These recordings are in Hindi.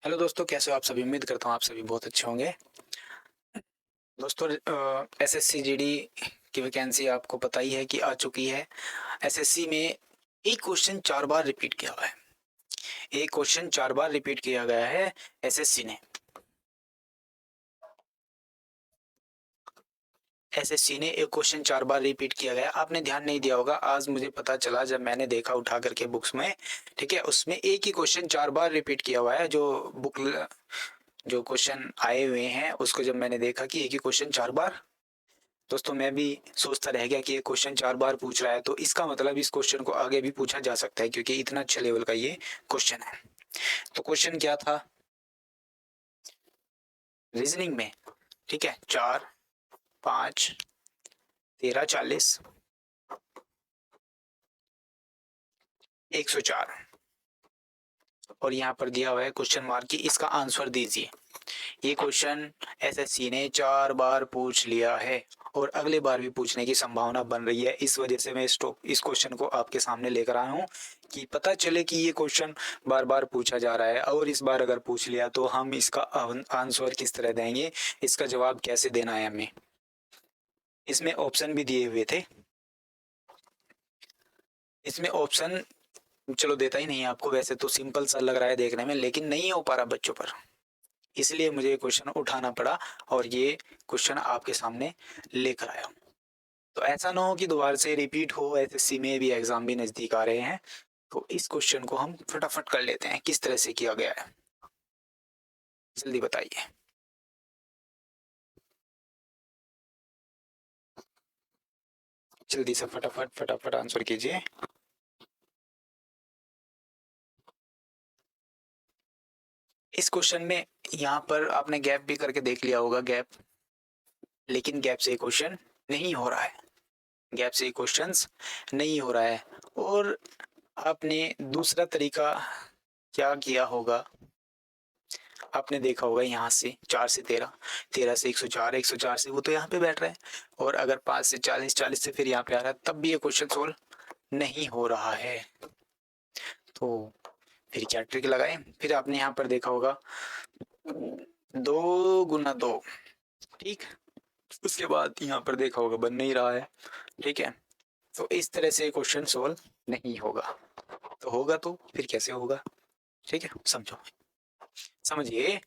हेलो दोस्तों, कैसे हो आप सभी। उम्मीद करता हूँ आप सभी बहुत अच्छे होंगे। दोस्तों, एसएससी जीडी की वैकेंसी आपको पता ही है कि आ चुकी है। एसएससी में एक क्वेश्चन 4 बार रिपीट किया हुआ है। एक क्वेश्चन 4 बार रिपीट किया गया है एसएससी ने। एसएससी ने एक क्वेश्चन 4 बार रिपीट किया गया। आपने ध्यान नहीं दिया होगा, आज मुझे पता चला जब मैंने देखा उठा करके बुक्स में। ठीक है, उसमें एक ही क्वेश्चन 4 बार रिपीट किया हुआ है। जो क्वेश्चन आए हुए हैं उसको जब मैंने देखा कि एक ही क्वेश्चन 4 बार, दोस्तों मैं भी सोचता रह गया कि ये क्वेश्चन 4 बार पूछ रहा है तो इसका मतलब इस क्वेश्चन को आगे भी पूछा जा सकता है, क्योंकि इतना अच्छा लेवल का ये क्वेश्चन है। तो क्वेश्चन क्या था रीजनिंग में? ठीक है, 4, 5, 13, 40, 104 और यहाँ पर दिया हुआ है क्वेश्चन मार्क की इसका आंसर दीजिए। ये क्वेश्चन एसएससी ने 4 बार पूछ लिया है और अगले बार भी पूछने की संभावना बन रही है। इस वजह से मैं इस क्वेश्चन को आपके सामने लेकर आया हूँ कि पता चले कि ये क्वेश्चन बार बार पूछा जा रहा है और इस बार अगर पूछ लिया तो हम इसका आंसर किस तरह देंगे, इसका जवाब कैसे देना है हमें। इसमें ऑप्शन भी दिए हुए थे। इसमें ऑप्शन चलो देता ही नहीं है आपको, वैसे तो सिंपल सा लग रहा है देखने में, लेकिन नहीं हो पा रहा बच्चों पर, इसलिए मुझे क्वेश्चन उठाना पड़ा और ये क्वेश्चन आपके सामने लेकर आया हूँ। तो ऐसा ना हो कि दोबारा से रिपीट हो, एसएससी में भी एग्जाम भी नजदीक आ रहे हैं। तो इस क्वेश्चन को हम फटाफट कर लेते हैं, किस तरह से किया गया है, जल्दी बताइए। जल्दी से फटाफट फटाफट आंसर कीजिए। इस क्वेश्चन में यहाँ पर आपने गैप भी करके देख लिया होगा, गैप, लेकिन गैप से क्वेश्चन नहीं हो रहा है। गैप से क्वेश्चंस नहीं हो रहा है। और आपने दूसरा तरीका क्या किया होगा, आपने देखा होगा यहाँ से 4 से 13, 13 से 104, 104 से वो तो यहाँ पे बैठ रहा है, और अगर 5 से 40, 40 से फिर यहाँ पे आ रहा है, तब भी ये क्वेश्चन सोल्व नहीं हो रहा है। तो फिर क्या ट्रिक लगाए? फिर आपने यहाँ पर देखा होगा 2 गुना 2, ठीक। उसके बाद यहाँ पर देखा होगा बन नहीं रहा है, ठीक है। तो इस तरह से क्वेश्चन सोल्व नहीं होगा। तो होगा तो फिर कैसे होगा? ठीक है, समझो, समझिए,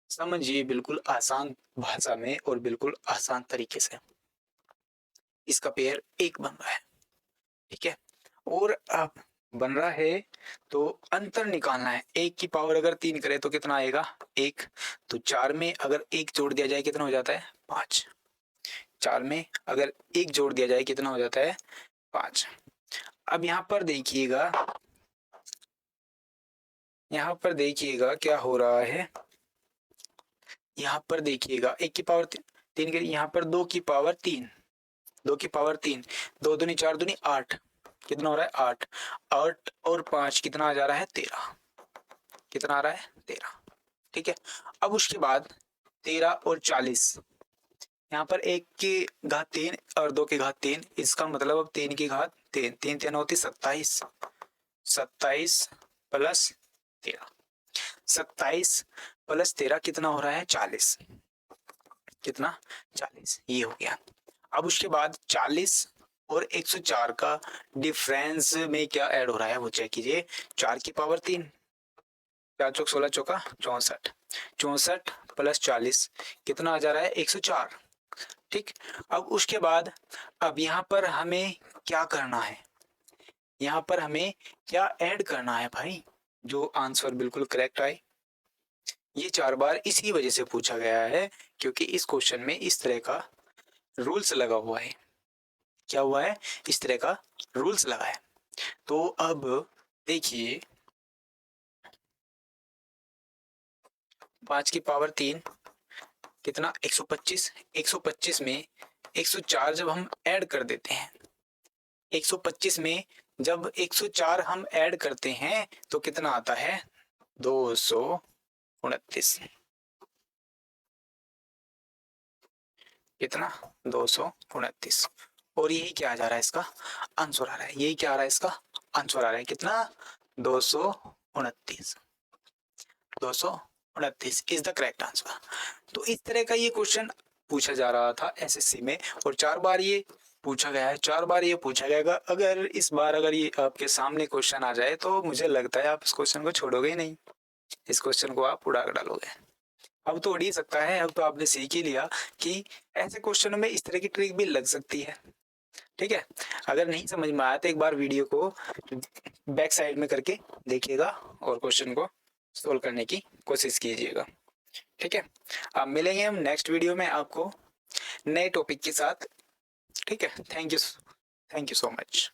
समझिए बिल्कुल आसान भाषा में और बिल्कुल आसान तरीके से। इसका पेयर 1 बन रहा है, ठीक है। और अब बन रहा है तो अंतर निकालना है। 1 की पावर अगर 3 करे तो कितना आएगा? 1। तो 4 में अगर 1 जोड़ दिया जाए कितना हो जाता है? 5। 4 में अगर 1 जोड़ दिया जाए कितना हो जाता है? 5। अब यहाँ पर देखिएगा क्या हो रहा है। यहाँ पर देखिएगा 1 की पावर 3 के, यहाँ पर 2 की पावर 3, 2 की पावर 3, 2 दूनी 4 दूनी 8, कितना हो रहा है? 8। 8 और 5 कितना आ जा रहा है? 13। कितना आ रहा है? 13, ठीक है। अब उसके बाद 13 और 40, यहाँ पर 1 की घात 3 और 2 की घात 3, इसका मतलब अब 3 की घात 3, 3 3 होती 27, 27 प्लस 13, 27 प्लस 13 कितना हो रहा है? 40। कितना? 40, ये हो गया। अब उसके बाद 40 और 104 का डिफरेंस में क्या ऐड हो रहा है वो चेक कीजिए। 4 की पावर 3, 4 चौक 16 चौका 64, 64 प्लस 40 कितना आ जा रहा है? 104, ठीक। अब उसके बाद अब यहाँ पर हमें क्या करना है? यहाँ पर हमें क्या ऐड करना है भाई, जो आंसर बिल्कुल करेक्ट आए। ये 4 बार इसी वजह से पूछा गया है क्योंकि इस क्वेश्चन में इस तरह का रूल्स लगा हुआ है। क्या हुआ है? इस तरह का रूल्स लगा है। तो अब देखिए 5 की पावर 3 कितना? 125। 125 में 104 जब हम ऐड कर देते हैं, 125 में जब 104 हम ऐड करते हैं तो कितना आता है? 229। कितना? 229। और यही क्या आ जा रहा है? इसका आंसर आ रहा है। यही क्या आ रहा है? इसका आंसर आ रहा है कितना? 229। 229 इज द करेक्ट आंसर। तो इस तरह का ये क्वेश्चन पूछा जा रहा था एसएससी में, और 4 बार ये पूछा गया है, 4 बार ये पूछा जाएगा। अगर इस बार अगर ये आपके सामने क्वेश्चन आ जाए तो मुझे लगता है आप इस क्वेश्चन को छोड़ोगे ही नहीं, इस क्वेश्चन को आप उड़ा डालोगे। अब तो उड़ ही सकता है, अब तो आपने सीख ही लिया कि ऐसे क्वेश्चनों में इस तरह की ट्रिक भी लग सकती है। ठीक है, अगर नहीं समझ में आया तो एक बार वीडियो को बैक साइड में करके देखिएगा और क्वेश्चन को सोल्व करने की कोशिश कीजिएगा। ठीक है, अब मिलेंगे हम नेक्स्ट वीडियो में आपको नए टॉपिक के साथ। ठीक है, थैंक यू सो मच।